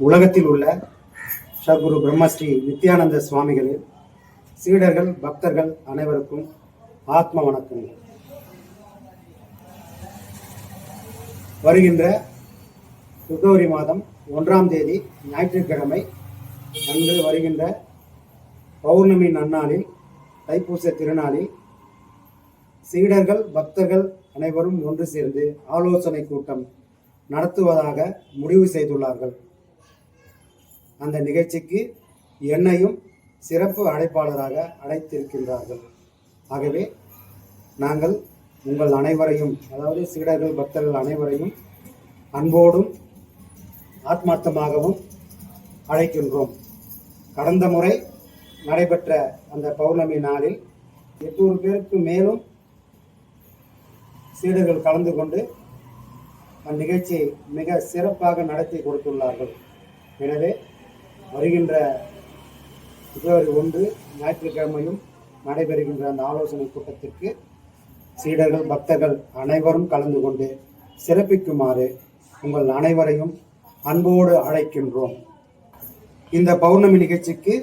உலகத்தில் உள்ள சத்குரு பிரம்மஸ்ரீ நித்யானந்த சுவாமிகளின் சீடர்கள் பக்தர்கள் அனைவருக்கும் ஆத்ம வணக்கங்கள். வருகின்ற பிப்ரவரி மாதம் 1ஆம் தேதி ஞாயிற்றுக்கிழமை அன்று வருகின்ற பௌர்ணமி நன்னாளில் தைப்பூச திருநாளில் சீடர்கள் பக்தர்கள் அனைவரும் ஒன்று சேர்ந்து ஆலோசனை கூட்டம் நடத்துவதாக முடிவு செய்துள்ளார்கள். அந்த நிகழ்ச்சிக்கு என்னையும் சிறப்பு அழைப்பாளராக அழைத்திருக்கின்றார்கள். ஆகவே நாங்கள் உங்கள் அனைவரையும், அதாவது சீடர்கள் பக்தர்கள் அனைவரையும் அன்போடும் ஆத்மார்த்தமாகவும் அழைக்கின்றோம். கடந்த முறை நடைபெற்ற அந்த பௌர்ணமி நாளில் 800 பேருக்கு மேலும் சீடர்கள் கலந்து கொண்டு அந்நிகழ்ச்சியை மிக சிறப்பாக நடத்தி கொடுத்துள்ளார்கள். எனவே வருகின்ற பிப்ரவரி 1 ஞாயிற்றுக்கிழமையும் நடைபெறுகின்ற அந்த ஆலோசனை கூட்டத்திற்கு சீடர்கள் பக்தர்கள் அனைவரும் கலந்து கொண்டு சிறப்பிக்குமாறு உங்கள் அனைவரையும் அன்போடு அழைக்கின்றோம். இந்த பௌர்ணமி நிகழ்ச்சிக்கு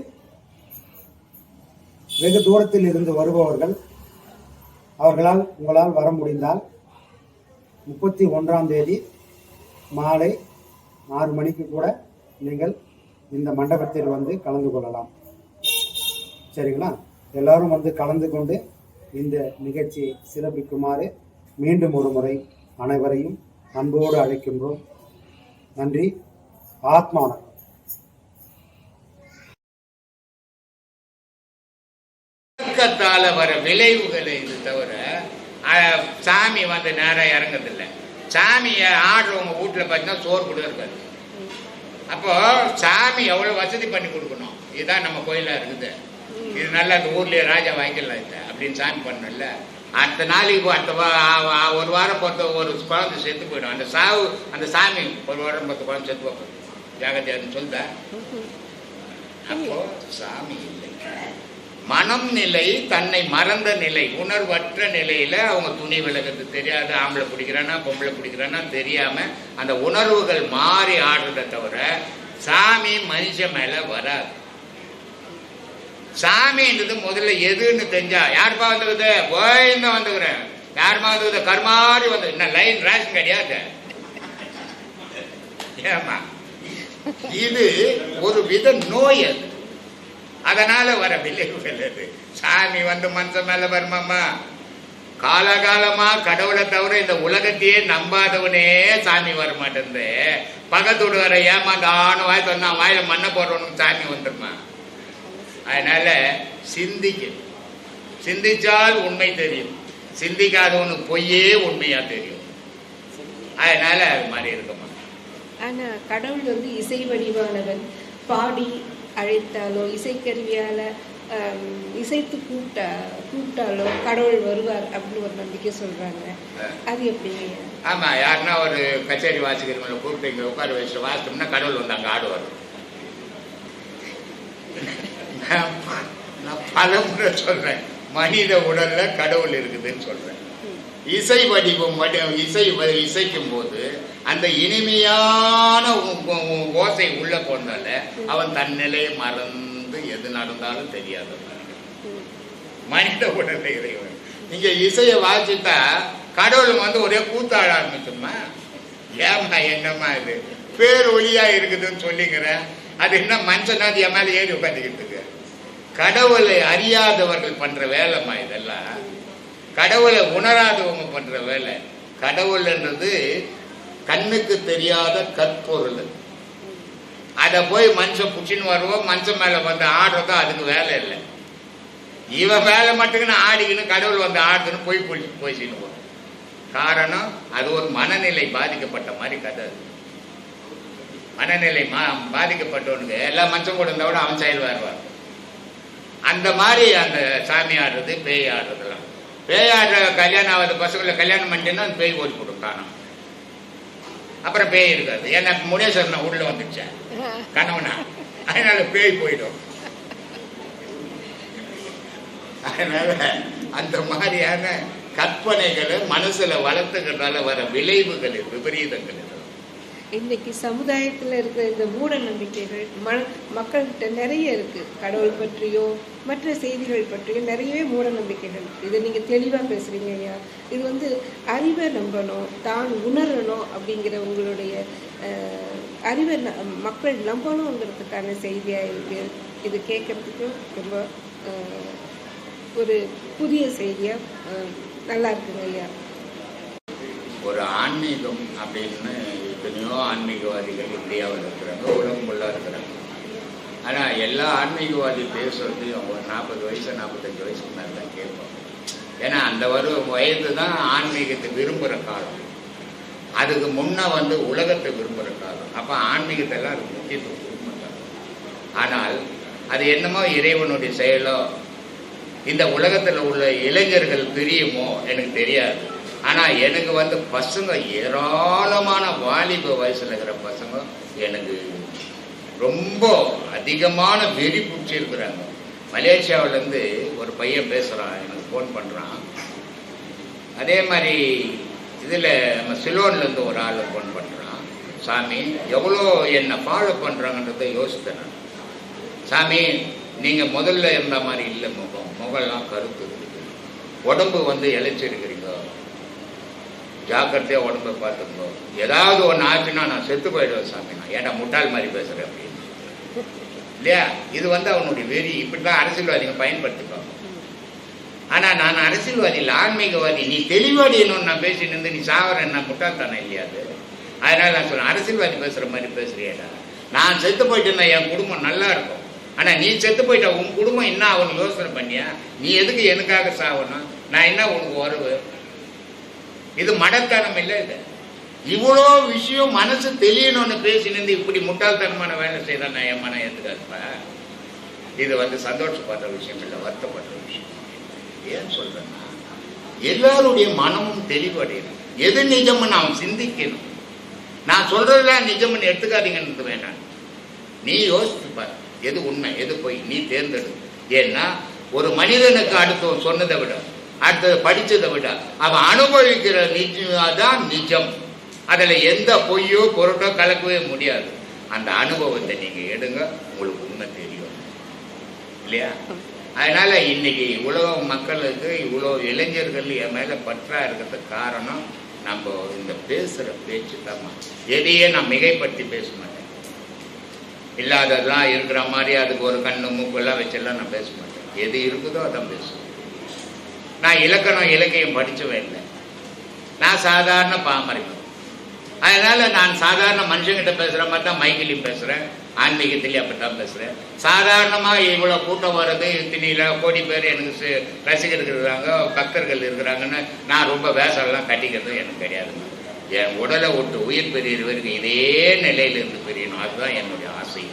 வெகு தூரத்தில் இருந்து வருபவர்கள் அவர்களால் உங்களால் வர முடிந்தால் 31ஆம் தேதி மாலை 6 மணிக்கு கூட நீங்கள் இந்த மண்டபத்தில் வந்து கலந்து கொள்ளலாம். சரிங்களா? எல்லாரும் வந்து கலந்து கொண்டு இந்த நிகழ்ச்சியை சிறப்பிக்குமாறு மீண்டும் ஒரு முறை அனைவரையும் அன்போடு அழைக்கின்றோம். நன்றி. ஆத்மா வணக்கம். வர விளைவுகளை இது தவிர சாமி வந்து நேரம் இறங்குறதில்லை. சாமியை ஆடுறவங்க வீட்டில் பார்த்தீங்கன்னா சோறு கூட இருக்காது. அப்போ சாமி எவ்வளோ வசதி பண்ணி கொடுக்கணும். இதுதான் நம்ம கோயிலாக இருக்குது, இது நல்லா அந்த ஊர்லேயே ராஜா வாங்கிக்கலாம் இல்லை அப்படின்னு சாமி பண்ணல. அடுத்த நாளைக்கு ஒரு வாரம் பொறுத்த ஒரு குழந்தை செத்து போயிடும். அந்த சாவு அந்த சாமி ஒரு வாரம் 10 குழந்தை செத்து போகும். ஜாகிரதையான்னு சொல்லுதா? அப்போ சாமி இல்லை. மனம் நிலை, தன்னை மறந்த நிலை, உணர்வற்ற நிலையில அவங்க துணி விலகிறது தெரியாது. ஆம்பளை பிடிக்கிறானா பொம்பளை பிடிக்கிறானா தெரியாம அந்த உணர்வுகள் மாறி ஆடுறதை தவிர சாமி மனுஷன் மேல வராது. சாமின்றது முதல்ல எதுன்னு தெரிஞ்சா, யாருப்பா வந்துக்குது கோயந்த வந்துக்கிறேன், யாருமா வந்துக்குது கர்மாரி வந்து என்ன லைன் ரேஷன் கிடையாது. ஏமா இது ஒரு வித நோய். அது அதனால வர விளைவுகள். அது சாமி வந்து மனுஷன் மேல வருமாமா. காலகாலமா கடவுளை தவிர இந்த உலகத்தையே நம்பாதவனே சாமி வர மாட்டேன். பக்கத்தோடு வர ஏமாந்த ஆணு வாய் சொன்னா வாயில மண்ணை போடுறவனுக்கு சாமி வந்துருமா. அதனால சிந்திச்சால் உண்மை தெரியும், சிந்திக்காதவனுக்கு பொய்யே உண்மையா தெரியும். அதனால அது மாதிரி இருக்குமா. ஆனா கடவுள் வந்து இசை வடிவானவன். பாடி அழைத்தாலோ இசைக்கருவியால இசைத்து கூப்பிட்டாலோ கடவுள் வருவார் அப்படின்னு ஒரு நம்பிக்கை சொல்றாங்க. அது எப்படி? ஆமா, யாருன்னா ஒரு கச்சேரி வாசிக்கிறவங்களை கூப்பிட்டு இங்க உட்கார வச்சு வாசிட்டோம்னா கடவுள் வந்து அங்க ஆடுவார். நான் பல முறை சொல்றேன், மனித உடல்ல கடவுள் இருக்குதுன்னு சொல்றேன். இசை வடிவம் இசைக்கும் போது அந்த இனிமையான ஓசை உள்ள போனால அவன் தன் நிலையை மறந்து எது நடந்தாலும் தெரியாத மனித உடலை இறைவன். நீங்க இசையை வாசித்தா கடவுள் வந்து ஒரே கூத்தாட ஆரம்பிச்சுமா. ஏமா என்னம்மா இது பேர் ஒளியா இருக்குதுன்னு சொல்லிங்கிற, அது என்ன மனுஷனாது என் மேல ஏறி உட்காந்துக்கிட்டு. கடவுளை அறியாதவர்கள் பண்ற வேலைமா இதெல்லாம். கடவுளை உணராதவங்க பண்ற வேலை. கடவுள்ன்றது கண்ணுக்கு தெரியாத கற்பொருள். அதை போய் மனுஷன் புச்சின்னு வருவோம், மனுஷன் மேல வந்து ஆடுறதோ அதுக்கு வேலை இல்லை. இவன் வேலை மட்டுக்குன்னு ஆடிக்கணும், கடவுள் வந்து ஆடுதுன்னு போய் செய்யணும். காரணம் அது ஒரு மனநிலை பாதிக்கப்பட்ட மாதிரி கதை. மனநிலை பாதிக்கப்பட்டவனுக்கு எல்லா மனுஷன் கூட இருந்தா கூட அவன் செயல் வருவார். அந்த மாதிரி அந்த சாமி ஆடுறது பேய் ஆடுறதுலாம். பேயாடுற கல்யாணம் ஆகாத பசங்களை கல்யாணம் பண்ணிட்டேன்னா அந்த பேய் ஓடி போடும் காணும். அப்புறம் பேய் இருக்காது. ஏன்னா முனேஸ்வரனை உள்ள வந்துடுச்சேன் கணவனா, அதனால பேய் போயிடும். அதனால அந்த மாதிரியான கற்பனைகளை மனசுல வளர்த்துக்கிறதால வர விளைவுகள் விபரீதங்கள். இன்னைக்கு சமுதாயத்தில் இருக்கிற இந்த மூட நம்பிக்கைகள் மக்கள்கிட்ட நிறைய இருக்கு. கடவுள் பற்றியோ மற்ற செய்திகள் பற்றியோ நிறையவே மூட நம்பிக்கைகள் இருக்கு. இதை நீங்கள் தெளிவாக பேசுறீங்க ஐயா. இது வந்து அறிவை நம்பணும், தான் உணரணும் அப்படிங்கிற உங்களுடைய அறிவை மக்கள் நம்பணுங்கிறதுக்கான செய்தியாக இருக்கு. இது கேட்கறதுக்கு ரொம்ப ஒரு புதிய செய்தியாக நல்லா இருக்குங்க ஐயா. ஒரு ஆன்மீகம் அப்படின்னு எத்தனையோ ஆன்மீகவாதிகள் இந்தியாவில் இருக்கிறாங்க, உலகம் ஃபுல்லாக இருக்கிறாங்க. ஆனால் எல்லா ஆன்மீகவாதி பேசுறது அவங்க 40 வயசு 45 வயசுக்கு மேலே தான் கேட்பாங்க. ஏன்னா அந்த வயது தான் ஆன்மீகத்தை விரும்புகிற காலம். அதுக்கு முன்னே வந்து உலகத்தை விரும்புகிற காலம். அப்போ ஆன்மீகத்தெல்லாம் அதுக்கு முக்கியத்துவம் கொடுக்க மாட்டாங்க. ஆனால் அது என்னமோ இறைவனுடைய செயலோ இந்த உலகத்தில் உள்ள இளைஞர்கள் பிரியுமோ எனக்கு தெரியாது. ஆனால் எனக்கு வந்து பசங்க ஏராளமான வாலிப வயசில் இருக்கிற பசங்க எனக்கு ரொம்ப அதிகமான வெறி பிடிச்சிருக்கிறாங்க. மலேசியாவிலேருந்து ஒரு பையன் பேசுகிறான், எனக்கு ஃபோன் பண்ணுறான். அதே மாதிரி இதில் நம்ம சிலோன்லேருந்து ஒரு ஆள் ஃபோன் பண்ணுறான். சாமி எவ்வளோ என்னை ஃபாலோ பண்ணுறாங்கன்றதை யோசித்தேன் நான். சாமி நீங்கள் முதல்ல இருந்த மாதிரி இல்லை, முகம்லாம் கருத்து இருக்குது, உடம்பு வந்து இழைச்சிருக்கிறீங்க, ஜாக்கிரதையாக உடம்பை பார்த்துக்கோ, ஏதாவது ஒன்று ஆச்சுன்னா நான் செத்து போயிடுவேன் சாமி, நான் ஏன்டா முட்டாள் மாதிரி பேசுகிறேன் அப்படின்னு இல்லையா. இது வந்து அவனுடைய வெறி. இப்படி தான் அரசியல்வாதிங்க பயன்படுத்திப்பாங்க. ஆனால் நான் அரசியல்வாதி இல்லை, ஆன்மீகவாதி. நீ தெளிவாடியணும்னு நான் பேசிட்டு இருந்து நீ சாவரேன், நான் முட்டாள் தானே இல்லையா அது. அதனால நான் சொல்றேன், அரசியல்வாதி பேசுகிற மாதிரி பேசுறியேடா. நான் செத்து போயிட்டேன்னா என் குடும்பம் நல்லா இருக்கும். ஆனால் நீ செத்து போயிட்டா உன் குடும்பம் என்ன அவனுக்கு யோசனை பண்ணியா? நீ எதுக்கு எனக்காக சாவணும்? நான் என்ன உனக்கு உறவு? இது மடத்தனம் இல்லை. இது இவ்வளோ விஷயம் மனசு தெரியணும்னு பேசினு இப்படி முட்டாள்தனமான வேலை செய்தா நான் என் மனம் ஏற்றுக்காதுப்பா. இது வந்து சந்தோஷப்படுற விஷயம் இல்லை, வருத்தப்படுற விஷயம். ஏன் சொல்றேன்னா எல்லாருடைய மனமும் தெளிவடையணும். எது நிஜம்னு அவன் சிந்திக்கணும். நான் சொல்றதுலாம் நிஜம்னு எடுத்துக்காதீங்கன்னு வேண்டாம். நீ யோசிச்சுப்பார், எது உண்மை எது போய் நீ தேர்ந்தெடு. ஏன்னா ஒரு மனிதனுக்கு அடுத்தவன் சொன்னதை விட அடுத்தது படித்ததை விட அவன் அனுபவிக்கிற நிஜம்தான் நிஜம். அதில் எந்த பொய்யோ பொருட்டோ கலக்கவே முடியாது. அந்த அனுபவத்தை நீங்கள் எடுங்க, உங்களுக்கு உண்மை தெரியும் இல்லையா. அதனால இன்னைக்கு உலக மக்களுக்கு இவ்வளோ இளைஞர்கள் என் மேலே பற்றா இருக்கிறதுக்கு காரணம் நம்ம இந்த பேசுகிற பேச்சு தான். எதையே நான் மிகைப்படுத்தி பேச மாட்டேன். இல்லாததெல்லாம் இருக்கிற மாதிரி அதுக்கு ஒரு கண்ணு மூக்கெல்லாம் வச்செல்லாம் நான் பேச மாட்டேன். எது இருக்குதோ அதான் பேசுவேன். நான் இலக்கணம் இலக்கியம் படிச்சவே இல்லை. நான் சாதாரண பாமரன். அதனால நான் சாதாரண மனுஷங்கிட்ட பேசுகிற மாதிரி தான் மைக்கிலையும் பேசுகிறேன், ஆன்மீகத்திலையும் அப்படி தான் பேசுகிறேன். சாதாரணமாக இவ்வளோ கூட்டம் வர்றது, இத்தனையில கோடி பேர் எனக்கு ரசிகர்கள் இருக்கிறாங்க, பக்தர்கள் இருக்கிறாங்கன்னு நான் ரொம்ப வேஷம்லாம் கட்டிக்கிறது எனக்கு கிடையாதுங்க. என் உடலை விட்டு உயிர் பெரிய வரைக்கும் இதே நிலையிலிருந்து பெரியணும், அதுதான் என்னுடைய ஆசை.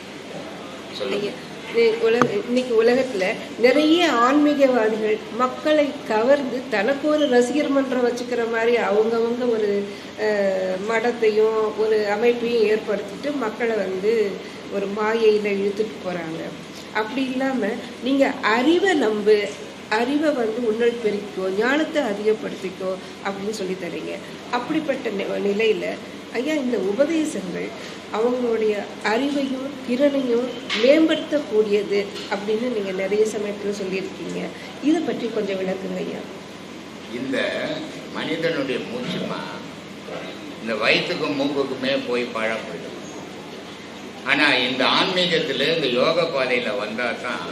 சொல்லுங்க. இன்னைக்கு உலகத்துல நிறைய ஆன்மீகவாதிகள் மக்களை கவர்ந்து தனக்கு ஒரு ரசிகர் மன்றம் வச்சுக்கிற மாதிரி அவங்கவுங்க ஒரு மடத்தையும் ஒரு அமைப்பையும் ஏற்படுத்திட்டு மக்களை வந்து ஒரு மாயையில் இழுத்துட்டு போறாங்க. அப்படி இல்லாம நீங்க அறிவை வந்து உன்னுள் பெருக்கோ, ஞானத்தை அதிகப்படுத்திக்கோ அப்படின்னு சொல்லி தரீங்க. அப்படிப்பட்ட நிலையில ஐயா இந்த உபதேசங்கள் அவங்களுடைய அறிவையும் திறனையும் மேம்படுத்தக்கூடியது அப்படின்னு நீங்கள் நிறைய சமயத்தில் சொல்லியிருக்கீங்க. இதை பற்றி கொஞ்சம் விளக்குங்க ஐயா. இந்த மனிதனுடைய மூச்சுமா இந்த வயிற்றுக்கும் மூக்குக்குமே போய் பழப்படும். ஆனால் இந்த ஆன்மீகத்தில் இந்த யோக பாதையில் வந்தால் தான்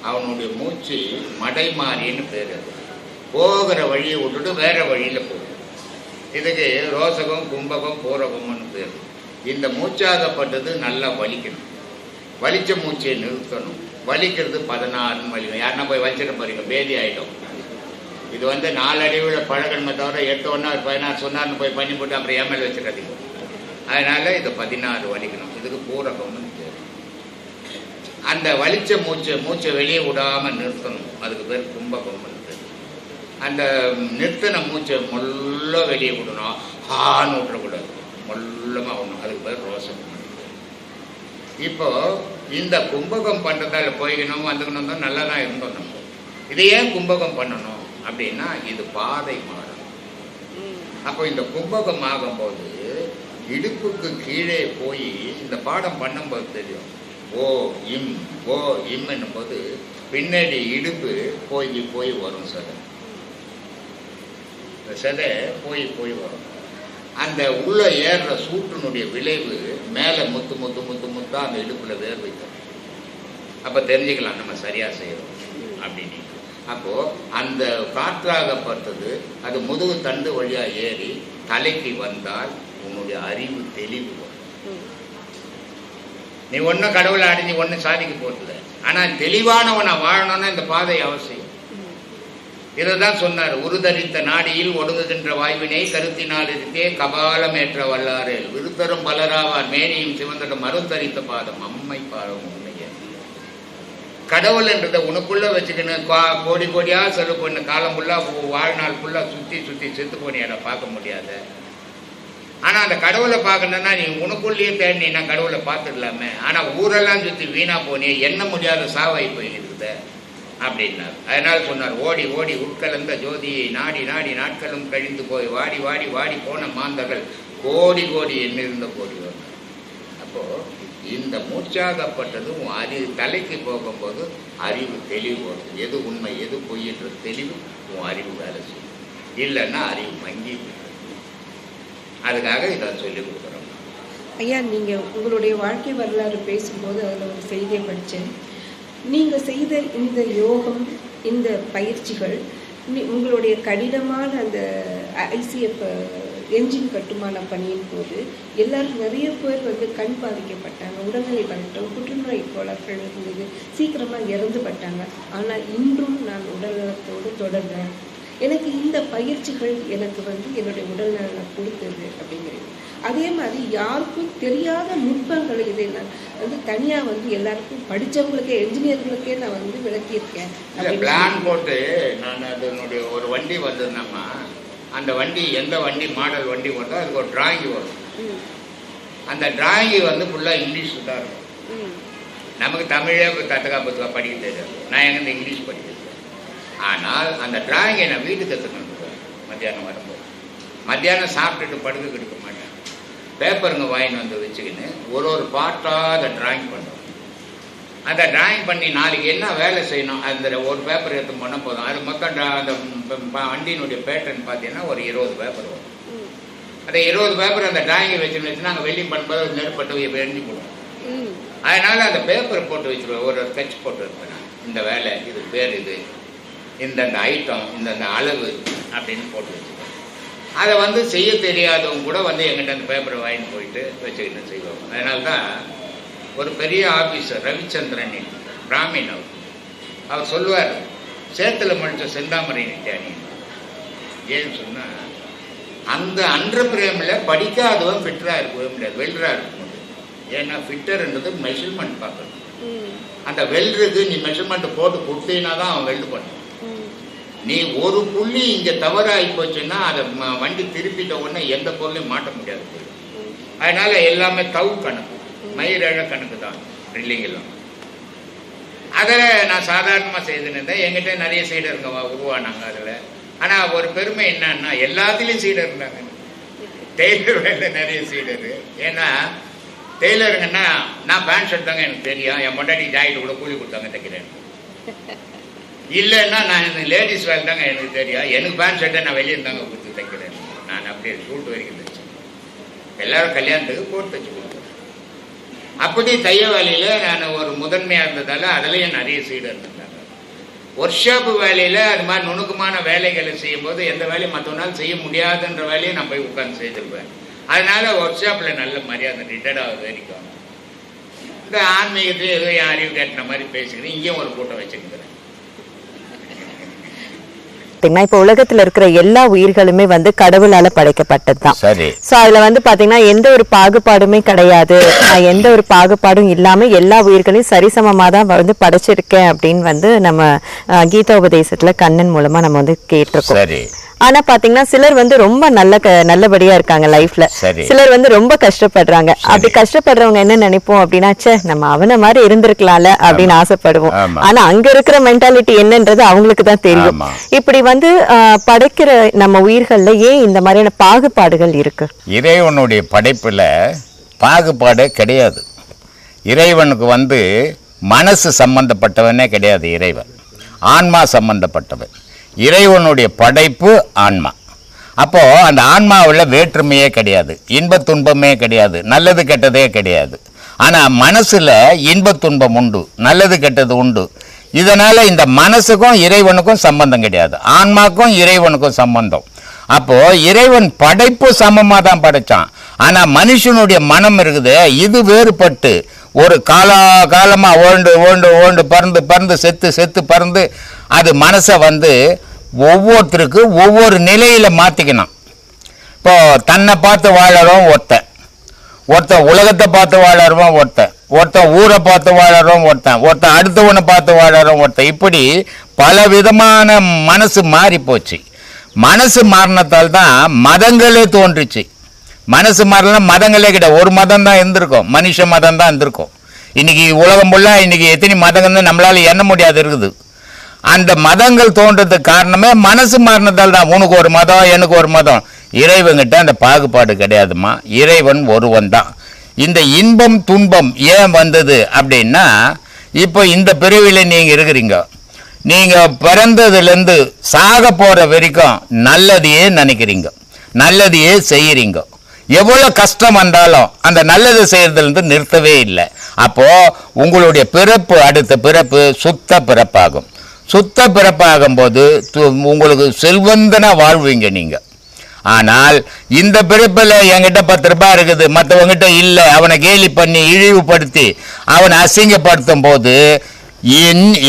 அவனுடைய மூச்சு மடை மாறின்னு பேர். போகிற வழியை விட்டுட்டு வேற வழியில் போகும். இதுக்கு ரோசகம் கும்பகம் பூரகம்னு பேர். இந்த மூச்சாகப்பட்டது நல்லா வலிக்கணும். வலிச்ச மூச்சையை நிறுத்தணும். வலிக்கிறது 16 வலிக்கும். யாருன்னா போய் வலிச்சிட போறீங்க, பேதி ஆகிடும். இது வந்து 4 அடிவில் பழகணுமே தவிர 8 1 16 சொன்னார்னு போய் பண்ணி போட்டு அப்புறம் ஏமல் வச்சிடாதீங்க. அதனால இது 16 வலிக்கணும். இதுக்கு பூரகம்னு பேர். அந்த வலிச்ச மூச்சை வெளியே விடாமல் நிறுத்தணும். அதுக்கு பேர் கும்பகம்னு பேர். அந்த நிறுத்தின மூச்சை முள்ள வெளியே விடணும். ஹான்னு விட்டுறக்கூடாது, முள்ளமாக விடணும். அதுக்கு பேர் ரோசம். இப்போ இந்த கும்பகம் பண்ணுறதால போய்க்கணும் வந்துக்கணும் தான் நல்லா தான் இருந்தோம் நம்ம. இதை ஏன் கும்பகம் பண்ணணும் அப்படின்னா இது பாதை மாறும். அப்போ இந்த கும்பகம் ஆகும்போது இடுப்புக்கு கீழே போய் இந்த பாடம் பண்ணும்போது தெரியும். ஓ இம் ஓ இம் என்னும் போது பின்னாடி இடுப்பு போய் வரும் சதை. இந்த சதை போய் வரும். அந்த உள்ள ஏறுற சூட்டினுடைய விளைவு மேலே முத்தா அந்த இடுப்புல வேர் வைக்கும். அப்போ தெரிஞ்சுக்கலாம் நம்ம சரியா செய்யறோம் அப்படின்னு. அப்போ அந்த காற்றாகப்பட்டது அது முதுகு தண்டு வழியா ஏறி தலைக்கு வந்தால் உன்னுடைய அறிவு தெளிவு வரும். நீ ஒன்றும் கடவுளை அடைஞ்சு ஒன்றும் சாதிக்க போறதில்லை. ஆனால் தெளிவானவனை வாழணும்னா இந்த பாதை அவசியம். இதைதான் சொன்னார். உருதரித்த நாடியில் ஒடுங்குகின்ற வாய்வினை கருத்தினால் இருக்கே கபாலம் ஏற்ற வல்லாறு விருத்தரும் பலராவார் மேனியும் சிவந்தடும் மறுத்தரித்த பாதம் அம்மை பாதம் உண்மைய. கடவுள் என்றதை உனக்குள்ள வச்சுக்கணும். கோடி கோடியா செலவு பண்ண காலம் ஃபுல்லா வாழ்நாள் ஃபுல்லா சுத்தி செத்து போனியாட பார்க்க முடியாது. ஆனா அந்த கடவுளை பார்க்கணும்னா நீ உனக்குள்ளேயே தேடினா கடவுளை பார்த்துடலாமே. ஆனா ஊரெல்லாம் சுத்தி வீணா போனியே எண்ண முடியாத சாவாய் போயிருக்குத அப்படின்னார். அதனால சொன்னார், ஓடி ஓடி உட்கலந்த ஜோதியை நாடி நாட்களும் கழிந்து போய் வாடி போன மாந்தர்கள் கோடி எண்ணிருந்த கோடி வந்தார். அப்போ இந்த மூச்சாகப்பட்டது உன் அறிவு தலைக்கு போகும்போது அறிவு தெளிவு வரும். எது உண்மை எது பொய் என்ற தெளிவு உன் அறிவு வேலை செய்யும். இல்லைன்னா அறிவு மங்கி. அதுக்காக இதை சொல்லி கொடுக்குறோம். ஐயா, நீங்கள் உங்களுடைய வாழ்க்கை வரலாறு பேசும்போது அதில் ஒரு செய்தியை படித்தேன். நீங்கள் செய்த இந்த யோகம், இந்த பயிற்சிகள், உங்களுடைய கடினமான அந்த ஐசிஎஃப் என்ஜின் கட்டுமான பணியின் போது எல்லாரும் நிறைய பேர் வந்து கண் பாதிக்கப்பட்டாங்க, உடல்நிலை பாதிக்கப்பட்டாங்க, புற்றுநோய் கோளாறுகள் இருந்தது, சீக்கிரமாக இறந்து பட்டாங்க. ஆனால் இன்றும் நான் உடல்நலத்தோடு தொடர்றேன். எனக்கு இந்த பயிற்சிகள் எனக்கு வந்து என்னுடைய உடல்நலனை கொடுத்தது அப்படிங்கிறது. அதே மாதிரி யாருக்கும் தெரியாத நுட்பங்களை இதை நான் வந்து தனியாக வந்து எல்லாருக்கும் படித்தவங்களுக்கே என்ஜினியர்களுக்கே நான் வந்து விளக்கியிருக்கேன். பிளான் போட்டு நான் அதனுடைய ஒரு வண்டி வந்ததுனாமா, அந்த வண்டி எந்த வண்டி மாடல் வண்டி வருதோ அதுக்கு ஒரு டிராயிங் வரும். அந்த டிராயிங்கு வந்து ஃபுல்லாக இங்கிலீஷில் தான் இருக்கும். நமக்கு தமிழே தத்துக்கா படிக்க தெரியாது. நான் எங்கே இங்கிலீஷ் படிக்கிறது. ஆனால் அந்த டிராயிங்கை நான் வீட்டுக்கு எடுத்துக்கணும். மத்தியானம் வரும்போது மத்தியானம் சாப்பிட்டுட்டு படுக்க கெடுக்க மாட்டேன். பேப்பருங்க வாங்கின்னு வந்து வச்சுக்கின்னு ஒரு பாட்டாக அதை டிராயிங் பண்ணுவோம். அந்த டிராயிங் பண்ணி நாளைக்கு என்ன வேலை செய்யணும் அந்த ஒரு பேப்பர் எடுத்து பண்ண போதும். அது மக்கள் அந்த வண்டியினுடைய பேட்டர்ன் பார்த்தீங்கன்னா ஒரு 20 பேப்பர் வரும். அந்த 20 பேப்பர் அந்த டிராயிங்கை வச்சுன்னு நாங்கள் வெள்ளி பண்ணும்போது நெருப்பட்டு எரிஞ்சு போடுவோம். அதனால் அந்த பேப்பரை போட்டு வச்சுருவோம். ஒரு ஸ்கெட்ச் போட்டு இருப்பேன். இந்த வேலை இது பேர் இது இந்தந்த ஐட்டம் இந்தந்த அளவு அப்படின்னு போட்டு வச்சுருவோம். அதை வந்து செய்ய தெரியாதவங்க கூட வந்து எங்கிட்ட அந்த பேப்பரை வாங்கிட்டு போயிட்டு வச்சுக்கிட்டு செய்வாங்க. அதனால்தான் ஒரு பெரிய ஆஃபீஸர் ரவிச்சந்திரன் பிராமின் அவர் சொல்லுவார், சேத்துல முடிச்ச செந்தாமரை நிட்டானி. ஏன்னு சொன்னால் அந்த அன்ற பிரேமில் படிக்காதவன் ஃபிட்டராக இருக்கவே முடியாது, வெல்டராக இருக்க முடியாது. ஏன்னா ஃபிட்டர்ன்றது மெஷர்மெண்ட் பார்க்கணும். அந்த வெல்டருக்கு நீ மெஷர்மெண்ட் போட்டு கொடுத்தீங்கன்னா தான் அவன் வெல்டு பண்ணுவான். நீ ஒரு புள்ளி இங்கே தவறாகி போச்சுன்னா அதை வண்டி திருப்பிட்ட உடனே எந்த பொருளையும் மாட்ட முடியாது. அதனால எல்லாமே தவு கணக்கு, மயிரழ கணக்கு தான் ட்ரில்லிங் எல்லாம். அதை நான் சாதாரணமாக செய்துன்னு எங்கிட்ட நிறைய சீடருங்க உருவானாங்க அதில். ஆனால் ஒரு பெருமை என்னன்னா எல்லாத்துலேயும் சீடர் இருந்தாங்க. டெய்லர் வேலை நிறைய சீடரு. ஏன்னா டெய்லருங்கன்னா நான் பேண்ட் ஷர்ட் தாங்க எனக்கு தெரியும், என் பொண்டாட்டி ஜாக்கெட்டு கூட கூலி கொடுத்தாங்க தைக்கிறேன். இல்லைன்னா நான் லேடிஸ் வேலை தாங்க எனக்கு தெரியும், எனக்கு பேண்ட் ஷர்ட்டை நான் வெளியே இருந்தாங்க கொடுத்து தைக்கிறேன். நான் அப்படியே சூட்டு வரைக்கும் தைச்சேன். எல்லாரும் கல்யாணத்துக்கு போட்டு தைச்சு கொடுத்தேன். அப்படி தைய வேலையில் நான் ஒரு முதன்மையாக இருந்ததால் அதுலேயும் நிறைய சீடர் இருந்தாங்க. ஒர்க் ஷாப்பு வேலையில் அது மாதிரி நுணுக்கமான வேலைகளை செய்யும்போது எந்த வேலையும் மற்ற நாள் செய்ய முடியாதுன்ற வேலையை நான் போய் உட்காந்து செய்திருப்பேன். அதனால ஒர்க் ஷாப்பில் நல்ல மரியாதை ரிட்டையர்ட் ஆகுது வரைக்கும். இந்த ஆன்மீகத்தையும் ஏதோ என் அறிவு கேட்டின மாதிரி பேசிக்கிறேன். இங்கேயும் ஒரு கூட்டம் வச்சுருக்கிறேன். இப்ப உலகத்துல இருக்கிற எல்லா உயிர்களுமே வந்து கடவுளால படைக்கப்பட்டதுதான். சோ அதுல வந்து பாத்தீங்கன்னா எந்த ஒரு பாகுபாடுமே கிடையாது. எந்த ஒரு பாகுபாடும் இல்லாம எல்லா உயிர்களையும் சரிசமமா தான் வந்து படைச்சிருக்கேன் அப்படின்னு வந்து நம்ம கீதா உபதேசத்துல கண்ணன் மூலமா நம்ம வந்து கேட்டிருக்கோம். ஆனா பாத்தீங்கன்னா சிலர் வந்து ரொம்ப நல்லபடியா இருக்காங்க லைஃப்ல, சிலர் வந்து ரொம்ப கஷ்டப்படுறாங்க. அப்படி கஷ்டப்படுறவங்க என்ன நினைப்போம் அப்படின்னா, சே நம்ம அவன மாதிரி இருந்திருக்கலாம்ல அப்படின்னு ஆசைப்படுவோம். ஆனா அங்க இருக்கிற மென்டாலிட்டி என்னன்றது அவங்களுக்கு தான் தெரியும். இப்படி வந்து படைக்கிற நம்ம உயிர்கள்ல ஏன் இந்த மாதிரியான பாகுபாடுகள் இருக்கு? இறைவனுடைய படைப்புல பாகுபாடே கிடையாது. இறைவனுக்கு வந்து மனசு சம்பந்தப்பட்டவனே கிடையாது. இறைவன் ஆன்மா சம்பந்தப்பட்டவன். இறைவனுடைய படைப்பு ஆன்மா. அப்போ அந்த ஆன்மாவில் வேற்றுமையே கிடையாது, இன்ப துன்பமே கிடையாது, நல்லது கெட்டதே கிடையாது. ஆனால் மனசுல இன்ப துன்பம் உண்டு, நல்லது கெட்டது உண்டு. இதனால இந்த மனசுக்கும் இறைவனுக்கும் சம்பந்தம் கிடையாது, ஆன்மாக்கும் இறைவனுக்கும் சம்பந்தம். அப்போ இறைவன் படைப்பு சமமாக தான் படைச்சான். ஆனால் மனுஷனுடைய மனம் இருக்குது, இது வேறுபட்டு ஒரு காலமாக ஓண்டு ஓண்டு ஓண்டு பறந்து பறந்து செத்து செத்து பறந்து அது மனசை வந்து ஒவ்வொருத்தருக்கு ஒவ்வொரு நிலையில் மாற்றிக்கணும். இப்போ தன்னை பார்த்து வாழறோம் ஒருத்தன் உலகத்தை பார்த்து வாழறோம் ஒருத்தன் ஊரை பார்த்து வாழறோம் ஒருத்தன் அடுத்தவனை பார்த்து வாழறோம் இப்படி பல விதமான மனசு மாறி போச்சு. மனசு மாறினத்தால் தான் மதங்களே தோன்றுச்சு. மனசு மாறலாம் மதங்களே கிடையாது, ஒரு மதம் தான் இருந்திருக்கும், மனுஷ மதம் தான் இருந்திருக்கும். இன்னைக்கு உலகம் ஃபுல்லாக இன்னைக்கு எத்தனை மதங்கள் நம்மளால எண்ண முடியாது இருக்குது. அந்த மதங்கள் தோன்றதுக்கு காரணமே மனசு மாறினதால் தான். உனக்கு ஒரு மதம் எனக்கு ஒரு மதம். இறைவன்கிட்ட அந்த பாகுபாடு கிடையாதுமா, இறைவன் ஒருவன் தான். இந்த இன்பம் துன்பம் ஏன் வந்தது அப்படின்னா, இப்போ இந்த பிறவியில் நீங்கள் இருக்கிறீங்க, நீங்கள் பிறந்ததுலேருந்து சாக போகிற வரைக்கும் நல்லதையே நினைக்கிறீங்க, நல்லதையே செய்கிறீங்க. எவ்வளோ கஷ்டம் வந்தாலும் அந்த நல்லது செய்யறதுலேருந்து நிறுத்தவே இல்லை. அப்போது உங்களுடைய பிறப்பு அடுத்த பிறப்பு சுத்த பிறப்பாகும். சுத்த பிறப்பாகும்போது உங்களுக்கு செல்வந்தனா வாழ்வீங்க நீங்கள். ஆனால் இந்த பிறப்பில் என்கிட்ட 10 ரூபாய் இருக்குது, மற்றவங்கிட்ட இல்லை, அவனை கேலி பண்ணி இழிவுபடுத்தி அவனை அசிங்கப்படுத்தும் போது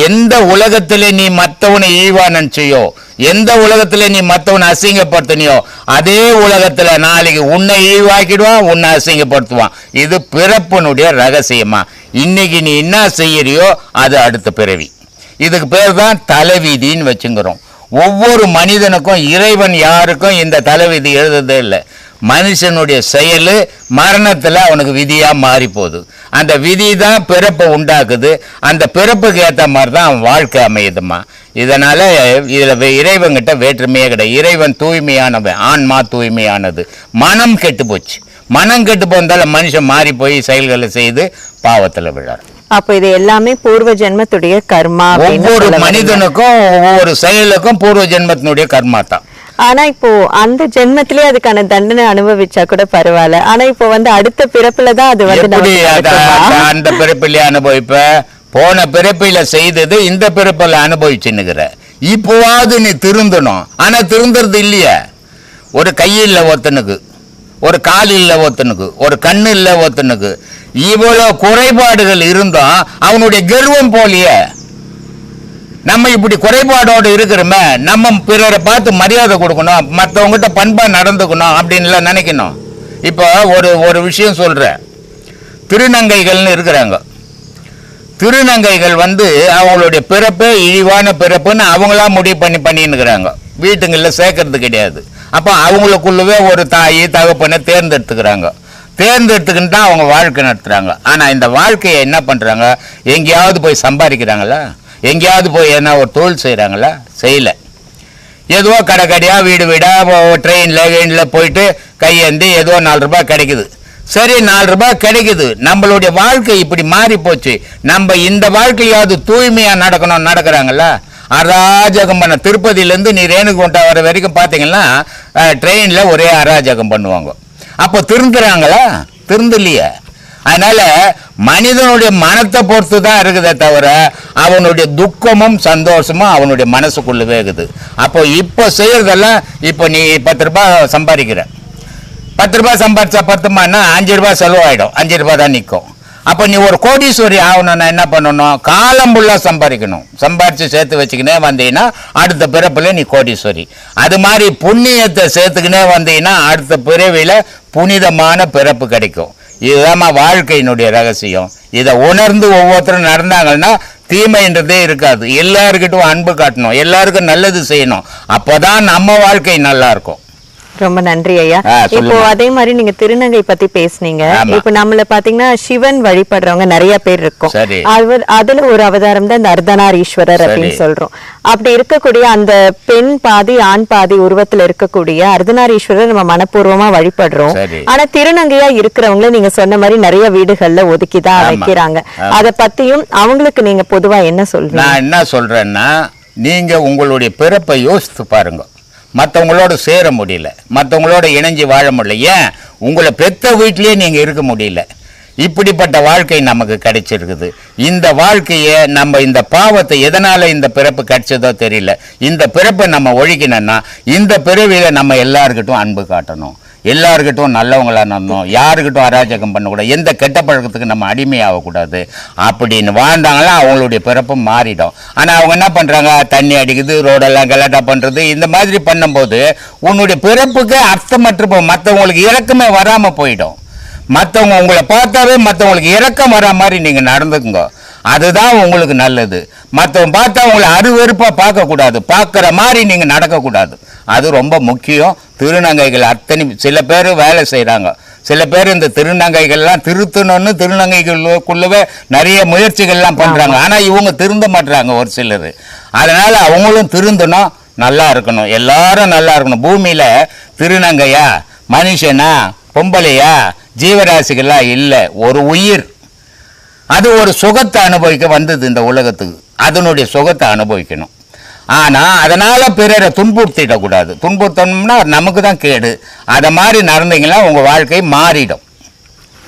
எந்த உலகத்திலே நீ மற்றவனை இழிவா நினைச்சியோ, எந்த உலகத்திலே நீ மற்றவனை அசிங்கப்படுத்தினியோ, அதே உலகத்தில் நாளைக்கு உன்னை இழிவாக்கிடுவான், உன்னை அசிங்கப்படுத்துவான். இது பிறப்பினுடைய ரகசியமா. இன்னைக்கு நீ என்ன செய்யறியோ அது அடுத்த பிறவி. இதுக்கு பேர் தான் தலைவிதின்னு வச்சுங்கிறோம். ஒவ்வொரு மனிதனுக்கும் இறைவன் யாருக்கும் இந்த தலைவிதி எழுதுறதே இல்லை. மனுஷனுடைய செயல் மரணத்தில் அவனுக்கு விதியாக மாறி போகுது. அந்த விதி தான் பிறப்பை உண்டாக்குது. அந்த பிறப்புக்கு ஏற்ற மாதிரி தான் அவன் வாழ்க்கை அமையுதுமா. இதனால் இதில் இறைவன்கிட்ட வேற்றுமையே கிடையாது. இறைவன் தூய்மையானவன், ஆன்மா தூய்மையானது. மனம் கெட்டு போச்சு. மனம் கெட்டு போந்தாலும் மனுஷன் மாறி போய் செயல்களை செய்து பாவத்தில் விழார். அப்ப இது எல்லாமே பூர்வ ஜென்மத்துடைய கர்மா. ஒவ்வொரு மனிதனுக்கும் ஒவ்வொரு செயலுக்கும் பூர்வ ஜென்மத்தினுடைய கர்மா தான். ஆனா இப்போ அந்த ஜென்மத்திலே அதுக்கான தண்டனை அனுபவிச்சா கூட பரவாயில்ல. ஆனா இப்போ வந்து அடுத்த பிறப்புலதான் அது வந்து அந்த பிறப்பிலே அனுபவிப்ப, போன பிறப்பில செய்தது இந்த பிறப்பில அனுபவிச்சுன்னுக்கிற. இப்போவாது நீ திருந்தணும். ஆனா திருந்துறது இல்லையே. ஒரு கையில் ஒருத்தனுக்கு, ஒரு கால் இல்லை ஒருத்தனுக்கு, ஒரு கண்ணு இல்லை ஒருத்தனுக்கு. இவ்வளோ குறைபாடுகள் இருந்தோம் அவனுடைய கர்வம் போலியே. நம்ம இப்படி குறைபாடோடு இருக்கிறோமே, நம்ம பிறரை பார்த்து மரியாதை கொடுக்கணும், மற்றவங்ககிட்ட பண்பா நடந்துக்கணும் அப்படின்லாம் நினைக்கணும். இப்போ ஒரு விஷயம் சொல்கிறேன். திருநங்கைகள்னு இருக்கிறாங்க. திருநங்கைகள் வந்து அவங்களுடைய பிறப்பே இழிவான பிறப்புன்னு அவங்களா முடிவு பண்ணின்னுக்கிறாங்க. வீட்டுங்களில் சேர்க்கறது கிடையாது. அப்போ அவங்களுக்குள்ளவே ஒரு தாய் தகப்பனை தேர்ந்தெடுத்துக்கிறாங்க. தேர்ந்தெடுத்துக்கின்னு தான் அவங்க வாழ்க்கை நடத்துகிறாங்க. ஆனால் இந்த வாழ்க்கையை என்ன பண்ணுறாங்க, எங்கேயாவது போய் சம்பாதிக்கிறாங்களா, எங்கேயாவது போய் என்ன ஒரு தொழில் செய்கிறாங்களா? செய்யலை. ஏதோ கடையாக வீடு வீடாக ட்ரெயினில் போயிட்டு கையேந்தி ஏதோ 4 ரூபாய் கிடைக்குது. சரி, 4 ரூபாய் கிடைக்குது. நம்மளுடைய வாழ்க்கை இப்படி மாறி போச்சு. நம்ம இந்த வாழ்க்கையாவது தூய்மையாக நடக்கிறாங்களா? அராஜகம் பண்ண திருப்பதியிலேருந்து நீ ரேணுகுண்டா வர வரைக்கும் பார்த்தீங்கன்னா ட்ரெயினில் ஒரே அராஜகம் பண்ணுவாங்க. அப்போ திருந்துறாங்களா? திருந்தலையே. அதனால மனிதனுடைய மனத்தை பொறுத்து தான் இருக்குதே தவிர அவனுடைய துக்கமும் சந்தோஷமும் அவனுடைய மனசுக்குள்ளவே இருக்குது. அப்போ இப்போ செய்யறதெல்லாம், இப்போ நீ 10 ரூபாய் சம்பாதிக்கிற, 10 ரூபாய் சம்பாதிச்சா 10 5 ரூபாய் செலவாயிடும், 5 ரூபாய் தான் நிற்கும். அப்போ நீ ஒரு கோடீஸ்வரி ஆகணும்னா என்ன பண்ணணும்? காலம் ஃபுல்லாக சம்பாதிக்கணும். சம்பாதிச்சு சேர்த்து வச்சுக்கினே வந்தீங்கன்னா அடுத்த பிறப்புல நீ கோடீஸ்வரி. அது மாதிரி புண்ணியத்தை சேர்த்துக்கினே வந்தீங்கன்னா அடுத்த பிறவியில் புனிதமான பிறப்பு கிடைக்கும். இதுதான் வாழ்க்கையினுடைய ரகசியம். இதை உணர்ந்து ஒவ்வொருத்தரும் நடந்தாங்கன்னா தீமைன்றதே இருக்காது. எல்லாருக்கிட்டும் அன்பு காட்டணும், எல்லாருக்கும் நல்லது செய்யணும். அப்போதான் நம்ம வாழ்க்கை நல்லா இருக்கும். ரொம்ப நன்றி ஐயா. இப்போ அதே மாதிரி நீங்க திருநங்கை பத்தி பேசுனீங்க. இப்போ நம்மள பாத்தீங்கன்னா சிவன் வழிபடுறவங்க நிறைய பேர் இருக்கும். அதுல ஒரு அவதாரம் தான் இந்த அர்த்தநாரீஸ்வரர் அப்படின்னு சொல்றோம். அப்படி இருக்கக்கூடிய அந்த பெண் பாதி ஆண் பாதி உருவத்துல இருக்கக்கூடிய அர்த்தநாரீஸ்வரர் நம்ம மனப்பூர்வமா வழிபடுறோம். ஆனா திருநங்கையா இருக்கிறவங்கள நீங்க சொன்ன மாதிரி நிறைய வீடுகள்ல ஒதுக்கிதான் வைக்கிறாங்க. அத பத்தியும் அவங்களுக்கு நீங்க பொதுவா என்ன சொல்றீங்க? நான் என்ன சொல்றேன்னா, நீங்க உங்களுடைய பிறப்பை யோசித்து பாருங்க. மற்றவங்களோட சேர முடியல, மற்றவங்களோட இணைஞ்சு வாழ முடியல, ஏன் உங்களை பெத்த வீட்டிலேயே நீங்கள் இருக்க முடியல. இப்படிப்பட்ட வாழ்க்கை நமக்கு கிடைச்சிருக்குது. இந்த வாழ்க்கையை நம்ம இந்த பாவத்தை எதனால் இந்த பிறப்பு கிடைச்சதோ தெரியல. இந்த பிறப்பை நம்ம ஒழிக்கணும்னா இந்த பிறவியில் நம்ம எல்லாருக்கிட்டும் அன்பு காட்டணும், எல்லாருக்கிட்டும் நல்லவங்களாக நடந்தோம், யாருக்கிட்டும் அராஜகம் பண்ணக்கூடாது, எந்த கெட்ட பழக்கத்துக்கு நம்ம அடிமையாகக்கூடாது. அப்படின்னு வாழ்ந்தாங்களா அவங்களுடைய பிறப்பும் மாறிடும். ஆனால் அவங்க என்ன பண்ணுறாங்க, தண்ணி அடிக்குது, ரோடெல்லாம் கலாட்டா பண்ணுறது, இந்த மாதிரி பண்ணும்போது உன்னுடைய பிறப்புக்கு அர்த்தமற்று மற்றவங்களுக்கு இறக்கமே வராமல் போயிடும். மற்றவங்க உங்களை பார்த்தாவே மற்றவங்களுக்கு இறக்கம் வரா மாதிரி நீங்கள் நடந்துக்குங்க, அதுதான் உங்களுக்கு நல்லது. மற்றவங்க பார்த்தா உங்களை அருவெறுப்பாக பார்க்கக்கூடாது, பார்க்குற மாதிரி நீங்கள் நடக்கக்கூடாது. அது ரொம்ப முக்கியம். திருநங்கைகள் அத்தனை சில பேர் வேலை செய்கிறாங்க, சில பேர் இந்த திருநங்கைகள்லாம் திருத்தணும்னு திருநங்கைகளுக்குள்ளவே நிறைய முயற்சிகள்லாம் பண்ணுறாங்க. ஆனால் இவங்க திருந்த மாட்டுறாங்க ஒரு சிலர். அதனால் அவங்களும் திருந்தணும், நல்லா இருக்கணும், எல்லாரும் நல்லா இருக்கணும். பூமியில் திருநங்கையா மனுஷனா பொம்பளையா ஜீவராசிகள்லாம் இல்லை, ஒரு உயிர். அது ஒரு சுகத்தை அனுபவிக்க வந்தது இந்த உலகத்துக்கு, அதனுடைய சுகத்தை அனுபவிக்கணும். ஆனால் அதனால் பிறரை துன்புறுத்திடக்கூடாது. துன்புறுத்தணும்னா நமக்கு தான் கேடு. அதை மாதிரி நடந்தீங்கன்னா உங்கள் வாழ்க்கை மாறிடும்.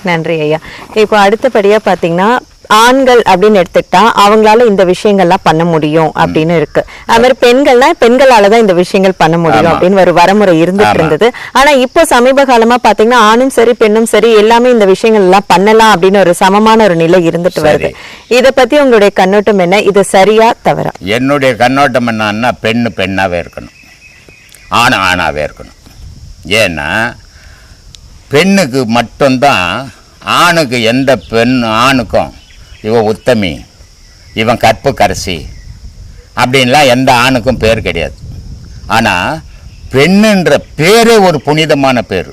நன்றி ஐயா. இப்போ அடுத்தபடியாக பார்த்தீங்கன்னா ஆண்கள் அப்படின்னு எடுத்துக்கிட்டா அவங்களால இந்த விஷயங்கள்லாம் பண்ண முடியும் அப்படின்னு இருக்கு. அது மாதிரி பெண்களால தான் இந்த விஷயங்கள் பண்ண முடியும் அப்படின்னு ஒரு வரமுறை இருந்துட்டு இருந்தது. ஆனா இப்போ சமீப காலமா பாத்தீங்கன்னா ஆணும் சரி பெண்ணும் சரி எல்லாமே இந்த விஷயங்கள் எல்லாம் பண்ணலாம் அப்படின்னு ஒரு சமமான ஒரு நிலை இருந்துட்டு வருது. இதை பத்தி உங்களுடைய கண்ணோட்டம் என்ன? இது சரியா தவறா? என்னுடைய கண்ணோட்டம் என்னன்னா, பெண்ணு பெண்ணாவே இருக்கணும், ஆண் ஆணாவே இருக்கணும். ஏன்னா பெண்ணுக்கு மட்டும்தான், ஆணுக்கு எந்த ஆணுக்கும் இவன் உத்தமி, இவன் கற்பு கரசி அப்படின்லாம் எந்த ஆணுக்கும் பேர் கிடையாது. ஆனால் பெண்ணுன்ற பேரே ஒரு புனிதமான பேர்.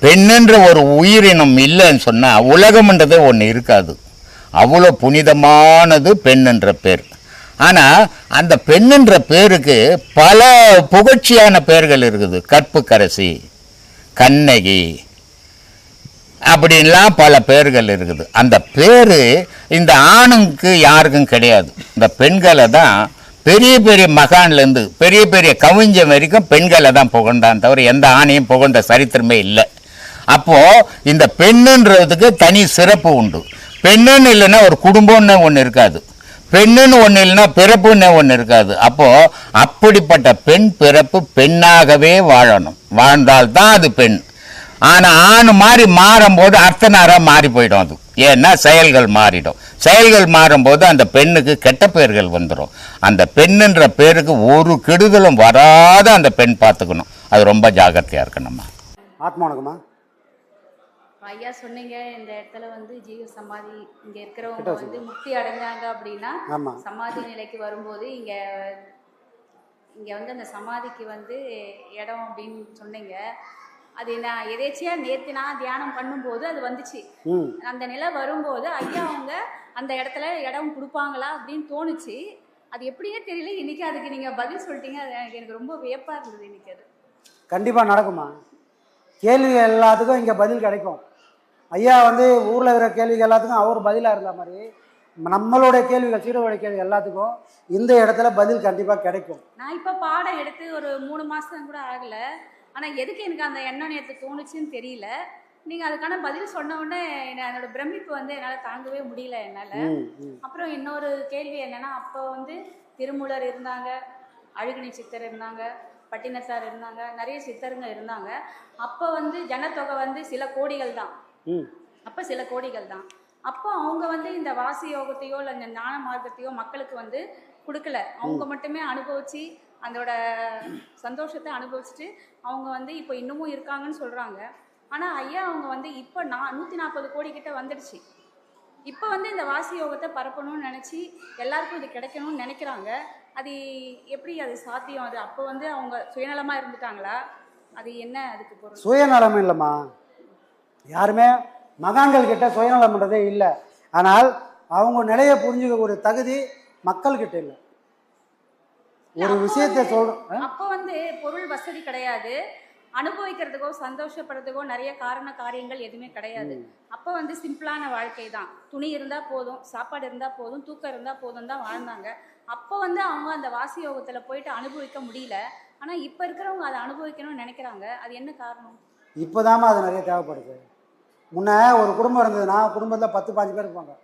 பெண்ணுன்ற ஒரு உயிரினம் இல்லைன்னு சொன்னால் உலகம்ன்றதே ஒன்று இருக்காது. அவ்வளோ புனிதமானது பெண்ணுன்ற பேர். ஆனால் அந்த பெண்ணுன்ற பேருக்கு பல புகழ்ச்சியான பெயர்கள் இருக்குது. கற்பு கரசி, கண்ணகி அப்படின்லாம் பல பேர்கள் இருக்குது. அந்த பேர் இந்த ஆணுக்கு யாருக்கும் கிடையாது. இந்த பெண்களை தான் பெரிய பெரிய மகான்லேருந்து பெரிய பெரிய கவிஞன் வரைக்கும் பெண்களை தான் புகழ்ந்தான் தவிர எந்த ஆணையும் புகழ்ந்த சரித்திரமே இல்லை. அப்போது இந்த பெண்ணுன்றதுக்கு தனி சிறப்பு உண்டு. பெண்ணுன்னு இல்லைன்னா ஒரு குடும்பம்னு ஒன்று இருக்காது, பெண்ணுன்னு ஒன்று இல்லைன்னா பிறப்புன்னு ஒன்று இருக்காது. அப்போது அப்படிப்பட்ட பெண் பிறப்பு பெண்ணாகவே வாழணும், வாழ்ந்தால்தான் அது பெண். ஆனால் ஆண் மாதிரி மாறும்போது அர்த்தநாராக மாறி போயிடும். அது ஏன்னா செயல்கள் மாறிடும். செயல்கள் மாறும்போது அந்த பெண்ணுக்கு கெட்ட பெயர்கள் வந்துடும். அந்த பெண்ணுன்ற பேருக்கு ஒரு கெடுதலும் வராத அந்த பெண் பார்த்துக்கணும். அது ரொம்ப ஜாக்கிரதையாக இருக்கணும்மா. ஆத்மானக்குமா ஐயா சொன்னீங்க, இந்த இடத்துல வந்து ஜீவ சமாதி இங்க இருக்கிறவங்க வந்து முக்தி அடைஞ்சாங்க அப்படின்னா சமாதி நிலைக்கு வரும்போது இங்க வந்து அந்த சமாதிக்கு வந்து இடம் அப்படின்னு சொன்னீங்க. அது நான் எதேச்சியா நேற்று நான் தியானம் பண்ணும்போது அது வந்துச்சு. அந்த நிலை வரும்போது ஐயா அவங்க அந்த இடத்துல இடம் கொடுப்பாங்களா அப்படின்னு தோணுச்சு. அது எப்படியே தெரியல. இன்னைக்கு அதுக்கு நீங்க பதில் சொல்லிட்டீங்க. அது எனக்கு ரொம்ப வியப்பா இருந்தது. இன்னைக்கு அது கண்டிப்பா நடக்குமா? கேள்விகள் எல்லாத்துக்கும் இங்க பதில் கிடைக்கும். ஐயா வந்து ஊர்ல இருக்கிற கேள்விகள் எல்லாத்துக்கும் அவர் பதிலா இருந்த மாதிரி நம்மளுடைய கேள்விகள் சீரவழி கேள்வி எல்லாத்துக்கும் இந்த இடத்துல பதில் கண்டிப்பா கிடைக்கும். நான் இப்ப பாடம் எடுத்து ஒரு 3 மாசம் கூட ஆகல. ஆனால் எதுக்கு எனக்கு அந்த எண்ணம் நேற்று தோணுச்சுன்னு தெரியல. நீங்கள் அதுக்கான பதில் சொன்ன உடனே என்னோட பிரமிப்பு வந்து என்னால் தாங்கவே முடியல என்னால். அப்புறம் இன்னொரு கேள்வி என்னென்னா, அப்போ வந்து திருமூலர் இருந்தாங்க, அழுகினி சித்தர் இருந்தாங்க, பட்டினத்தார் இருந்தாங்க, நிறைய சித்தருங்க இருந்தாங்க. அப்போ வந்து ஜனத்தொகை வந்து சில கோடிகள் தான். அப்போ சில கோடிகள் தான். அப்போ அவங்க வந்து இந்த வாசி யோகத்தையோ இல்லை இந்த ஞான மார்க்கத்தையோ மக்களுக்கு வந்து கொடுக்கல. அவங்க மட்டுமே அனுபவிச்சு அதோட சந்தோஷத்தை அனுபவிச்சுட்டு அவங்க வந்து இப்போ இன்னமும் இருக்காங்கன்னு சொல்கிறாங்க. ஆனால் ஐயா அவங்க வந்து இப்போ 140 கோடி கிட்ட வந்துடுச்சு. இப்போ வந்து இந்த வாசி யோகத்தை பரப்பணும்னு நினச்சி எல்லாருக்கும் இது கிடைக்கணும்னு நினைக்கிறாங்க. அது எப்படி அது சாத்தியம்? அது அப்போ வந்து அவங்க சுயநலமாக இருந்துட்டாங்களா? அது என்ன அதுக்கு பொருள்? சுயநலம் இல்லைம்மா, யாருமே மகான்கள் கிட்ட சுயநலம்ன்றதே இல்லை. ஆனால் அவங்க நிலையை புரிஞ்சுக்க ஒரு தகுதி மக்கள்கிட்ட இல்லை. ஒரு விஷயத்தை சொல்றோம். அப்போ வந்து பொருள் வசதி கிடையாது, அனுபவிக்கிறதுக்கோ சந்தோஷப்படுறதுக்கோ நிறைய காரியங்கள் எதுவுமே கிடையாது. அப்போ வந்து சிம்பிளான வாழ்க்கை தான். துணி இருந்தால் போதும், சாப்பாடு இருந்தால் போதும், தூக்கம் இருந்தால் போதும் தான் வாழ்ந்தாங்க. அப்போ வந்து அவங்க அந்த வாசி யோகத்தில் போயிட்டு அனுபவிக்க முடியல. ஆனால் இப்போ இருக்கிறவங்க அதை அனுபவிக்கணும்னு நினைக்கிறாங்க. அது என்ன காரணம்? இப்போதாம்மா அது நிறைய தேவைப்படுது. முன்ன ஒரு குடும்பம் இருந்ததுன்னா குடும்பத்தில் 10-15 பேர் இருப்பாங்க.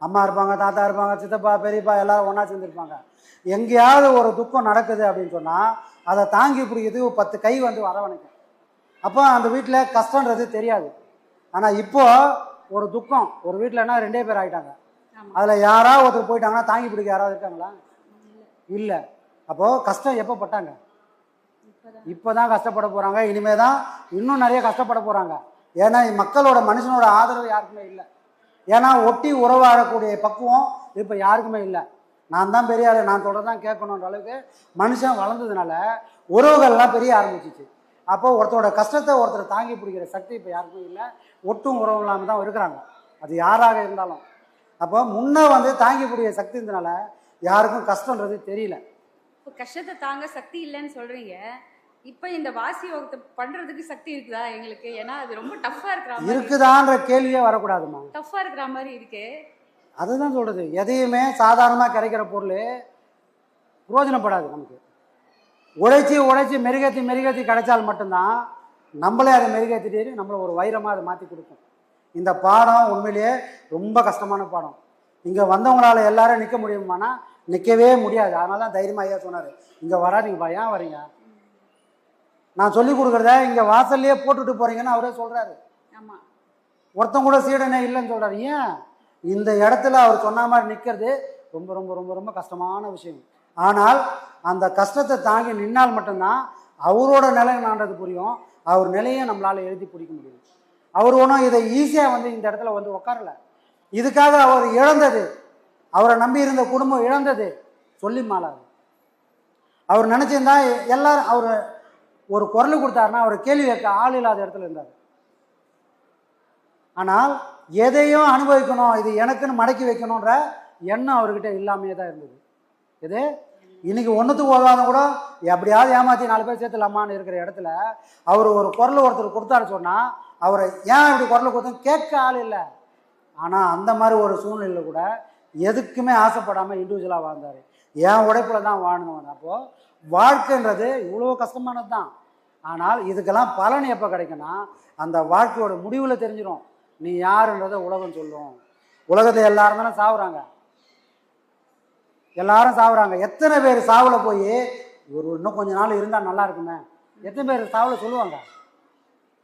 அம்மா இருப்பாங்க, தாத்தா இருப்பாங்க, சித்தப்பா பெரியப்பா எல்லாரும் ஒன்றா சேர்ந்துருப்பாங்க. எங்கேயாவது ஒரு துக்கம் நடக்குது அப்படின்னு சொன்னால் அதை தாங்கி பிடிக்கிறதுக்கு 10 கை வந்து வரவணைக்கும். அப்போ அந்த வீட்டில் கஷ்டன்றது தெரியாது. ஆனால் இப்போ ஒரு துக்கம் ஒரு வீட்டில்னா 2 பேர் ஆகிட்டாங்க. அதில் யாராவது ஒருத்தர் போயிட்டாங்கன்னா தாங்கி பிடிக்க யாராவது இருக்காங்களா? இல்லை. அப்போது கஷ்டம் எப்போ பட்டாங்க? இப்போ தான் கஷ்டப்பட போகிறாங்க. இனிமே தான் இன்னும் நிறைய கஷ்டப்பட போகிறாங்க. ஏன்னா மக்களோட மனுஷனோட ஆதரவு யாருக்குமே இல்லை. ஏன்னா ஒட்டி உறவாடக்கூடிய பக்குவம் இப்போ யாருக்குமே இல்லை. நான் தான் பெரிய ஆள், நான் சொல்கிறதான் கேட்கணுன்ற அளவுக்கு மனுஷன் வளர்ந்ததுனால உறவுகள்லாம் பெரிய ஆரம்பிச்சிச்சு. அப்போ ஒருத்தரோட கஷ்டத்தை ஒருத்தர் தாங்கி பிடிக்கிற சக்தி இப்போ யாருக்குமே இல்லை. ஒட்டும் உறவு இல்லாமல் தான் இருக்கிறாங்க, அது யாராக இருந்தாலும். அப்போ முன்னே வந்து தாங்கி பிடிக்கிற சக்தி இருந்தனால யாருக்கும் கஷ்டன்றது தெரியல. இப்போ கஷ்டத்தை தாங்க சக்தி இல்லைன்னு சொல்கிறீங்க. இப்போ இந்த வாசி யோகத்தை பண்ணுறதுக்கு சக்தி இருக்குதா எங்களுக்கு? ஏன்னா அது ரொம்ப டஃப்பாக இருக்கிற மாதிரி இருக்குதான்ற கேள்வியே வரக்கூடாதுமா. டஃப்பாக இருக்கிற மாதிரி இருக்கு. அதுதான் சொல்கிறது. எதையுமே சாதாரணமாக கிடைக்கிற பொருள் பிரயோஜனப்படாது. நமக்கு உழைச்சி மெருகேற்றி கிடைச்சால் மட்டும்தான் நம்மளே அதை மெருகேற்றிட்டு நம்மளை ஒரு வைரமாக அதை மாற்றி கொடுக்கும். இந்த பாடம் உண்மையிலேயே ரொம்ப கஷ்டமான பாடம். இங்கே வந்தவங்களால் எல்லாரும் நிற்க முடியுமானா நிற்கவே முடியாது. அதனால தான் தைரியமாக ஐயா சொன்னார், இங்கே வராதிங்கப்பா, ஏன் வரீங்க, நான் சொல்லி கொடுக்குறத இங்கே வாசல்லையே போட்டுட்டு போகிறீங்கன்னு அவரே சொல்கிறாரு. ஆமாம், ஒருத்தன் கூட சீடனே இல்லைன்னு சொல்கிறாரு. ஏன் இந்த இடத்துல அவர் சொன்ன மாதிரி நிற்கிறது ரொம்ப ரொம்ப ரொம்ப ரொம்ப கஷ்டமான விஷயம். ஆனால் அந்த கஷ்டத்தை தாங்கி நின்னால் மட்டும்தான் அவரோட நிலை நான்றது புரியும். அவர் நிலையை நம்மளால் எழுதி பிடிக்க முடியும். அவர் ஒன்றும் இதை ஈஸியாக வந்து இந்த இடத்துல வந்து உட்காரல. இதுக்காக அவர் இழந்தது, அவரை நம்பி இருந்த குடும்பம் இழந்தது சொல்லி மாளாது. அவர் நினச்சிருந்தா எல்லாரும் அவர் ஒரு குரல் கொடுத்தாருன்னா அவர் கேள்வி கேட்க ஆள் இல்லாத இடத்துல இருந்தார். ஆனால் எதையும் அனுபவிக்கணும், இது எனக்குன்னு மடக்கி வைக்கணுன்ற எண்ணம் அவர்கிட்ட இல்லாமையே தான் இருந்தது. இது இன்னைக்கு ஒன்றுத்துக்கு உதவாத கூட எப்படியாவது ஏமாற்றி 4 பேர் சேர்த்துலாமான்னு இருக்கிற இடத்துல அவர் ஒரு குரல் ஒருத்தர் கொடுத்தாரு சொன்னால் அவரை ஏன் இப்படி குரல் கொடுத்தோம் கேட்க ஆள் இல்லை. ஆனால் அந்த மாதிரி ஒரு சூழ்நிலையில் கூட எதுக்குமே ஆசைப்படாமல் இண்டிவிஜுவலாக வாழ்ந்தார். என் உழைப்பில் தான் வாழணும். அப்போது வாழ்க்கைன்றது இவ்வளோ கஷ்டமானது தான். ஆனால் இதுக்கெல்லாம் பலன் எப்போ கிடைக்குன்னா அந்த வாழ்க்கையோட முடிவில் தெரிஞ்சிடும் நீ யாருன்றதை உலகம் சொல்லும். உலகத்தை எல்லாரும் தானே சாவுறாங்க, எல்லாரும் சாவுறாங்க. எத்தனை பேர் சாவில் போய் ஒரு இன்னும் கொஞ்ச நாள் இருந்தால் நல்லா இருக்குமே, எத்தனை பேர் சாவில் சொல்லுவாங்க,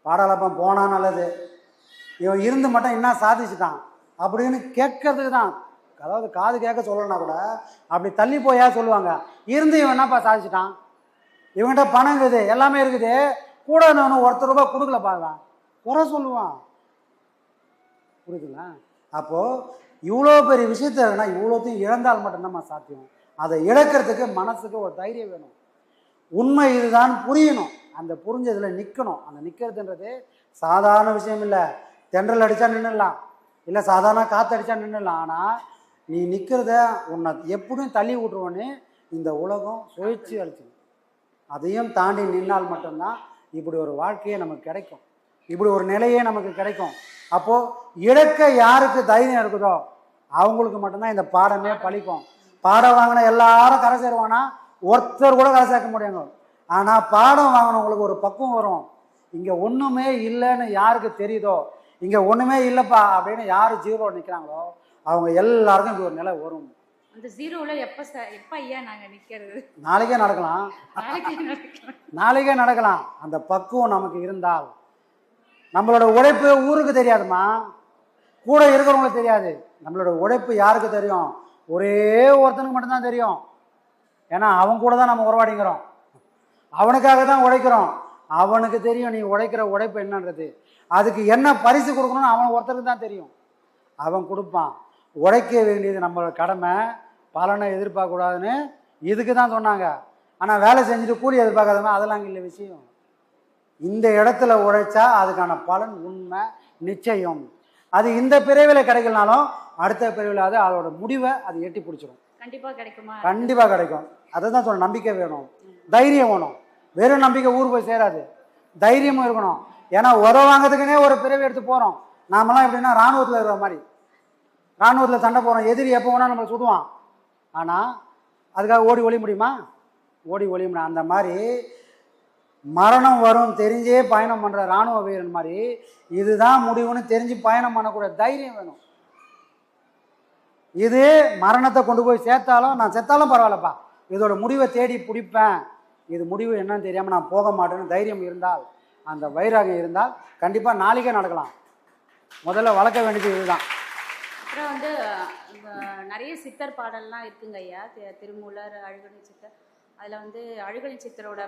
பாடாளப்பம் போனால் நல்லது, இவன் இருந்து மட்டும் என்ன சாதிச்சுட்டான் அப்படின்னு கேட்கறதுக்கு தான். அதாவது காது கேட்க சொல்லணும்னா கூட அப்படி தள்ளி போயா சொல்லுவாங்க. இருந்து இவன் என்னப்பா சாதிச்சுட்டான், இவன்கிட்ட பணம் இருக்குது, எல்லாமே இருக்குது, கூட நான் ஒருத்தர் ரூபாய் கொடுக்கல பாருவான், குறை சொல்லுவான். புரியுதுங்களா? அப்போது இவ்வளோ பெரிய விஷயத்த இவ்வளோத்தையும் இழந்தால் மட்டும்தான் சாத்தியம். அதை இழக்கிறதுக்கு மனசுக்கு ஒரு தைரியம் வேணும். உண்மை இதுதான் புரியணும். அந்த புரிஞ்சதில் நிற்கணும். அந்த நிற்கிறதுன்றது சாதாரண விஷயம் இல்லை. தென்றல் அடித்தா நின்றுடலாம், இல்லை சாதாரண காற்றடிச்சா நின்றுடலாம். ஆனால் நீ நிற்கிறத உன்னை எப்படியும் தள்ளி விட்ருவோன்னு இந்த உலகம் சுழற்சி அடிச்சிடும். அதையும் தாண்டி நின்னால் மட்டும்தான் இப்படி ஒரு வாழ்க்கையே நமக்கு கிடைக்கும், இப்படி ஒரு நிலையே நமக்கு கிடைக்கும். அப்போது இழக்க யாருக்கு தைரியம் இருக்குதோ அவங்களுக்கு மட்டும்தான் இந்த பாடமே பழிக்கும். பாடம் வாங்கின எல்லாரும் கரை சேருவானா ஒருத்தர் கூட கரை சேர்க்க முடியுங்க. ஆனால் பாடம் வாங்கினவங்களுக்கு ஒரு பக்குவம் வரும். இங்கே ஒன்றுமே இல்லைன்னு யாருக்கு தெரியுதோ, இங்கே ஒன்றுமே இல்லைப்பா அப்படின்னு யார் ஜீரோ நிற்கிறாங்களோ அவங்க எல்லாருக்கும் இப்படி ஒரு நிலை வரும். அந்த ஜீரோவில் எப்போ ஐயா நாங்கள் நிற்கிறது? நாளைக்கே நடக்கலாம், நாளைக்கே நடக்கலாம். அந்த பக்குவம் நமக்கு இருந்தால் நம்மளோட உழைப்பு ஊருக்கு தெரியாதுமா, கூட இருக்கிறவங்களுக்கு தெரியாது. நம்மளோட உழைப்பு யாருக்கு தெரியும்? ஒரே ஒருத்தனுக்கு மட்டும்தான் தெரியும். ஏன்னா அவன் கூட தான் நம்ம உறவாடிங்கிறோம், அவனுக்காக தான் உழைக்கிறோம். அவனுக்கு தெரியும் நீ உழைக்கிற உழைப்பு என்னன்றது, அதுக்கு என்ன பரிசு கொடுக்கணும்னு அவன் ஒருத்தருக்கு தான் தெரியும். அவன் கொடுப்பான். உழைக்க வேண்டியது நம்மளோட கடமை, பலனை எதிர்பார்க்கக்கூடாதுன்னு இதுக்கு தான் சொன்னாங்க. ஆனால் வேலை செஞ்சுட்டு கூலி எதிர்பார்க்காதவன் அதெல்லாம் இல்லை விஷயம். இந்த இடத்துல உழைச்சா அதுக்கான பலன் உண்மை நிச்சயம். அது இந்த பிறவியில் கிடைக்கலனாலும் அடுத்த பிறவியில் அது அதோட முடிவை அது எட்டி பிடிச்சிடும். கண்டிப்பா கிடைக்குமா? கண்டிப்பாக கிடைக்கும். அதை தான் சொல்ல, நம்பிக்கை வேணும், தைரியம் வேணும். வெறும் நம்பிக்கை ஊர் போய் சேராது, தைரியமும் இருக்கணும். ஏன்னா உதவாங்கிறதுக்குன்னே ஒரு பிறவி எடுத்து போகிறோம். நாமெல்லாம் எப்படின்னா இராணுவத்தில் இருக்கிற மாதிரி, இராணுவத்தில் சண்டை போகிறோம். எதிரி எப்போ வேணால் நம்மளை சுடுவான். ஆனால் அதுக்காக ஓடி ஒளிய முடியுமா? ஓடி ஒளிய முடியும். அந்த மாதிரி மரணம் வரும் தெரிஞ்சே பயணம் பண்ணுற இராணுவ வீரன் மாதிரி இதுதான் முடிவுன்னு தெரிஞ்சு பயணம் பண்ணக்கூடிய தைரியம் வேணும். இது மரணத்தை கொண்டு போய் சேர்த்தாலும் நான் செத்தாலும் பரவாயில்லப்பா, இதோட முடிவை தேடி பிடிப்பேன், இது முடிவு என்னன்னு தெரியாமல் நான் போக மாட்டேன்னு தைரியம் இருந்தால், அந்த வைராகம் இருந்தால் கண்டிப்பாக நாளைக்கே நடக்கலாம். முதல்ல வளர்க்க வேண்டியது இதுதான். அப்புறம் வந்து நிறைய சித்தர் பாடல்லாம் இருக்குங்க ஐயா. திருமூலர், அழுகணி சித்தர். அதில் வந்து அழுகணி சித்தரோட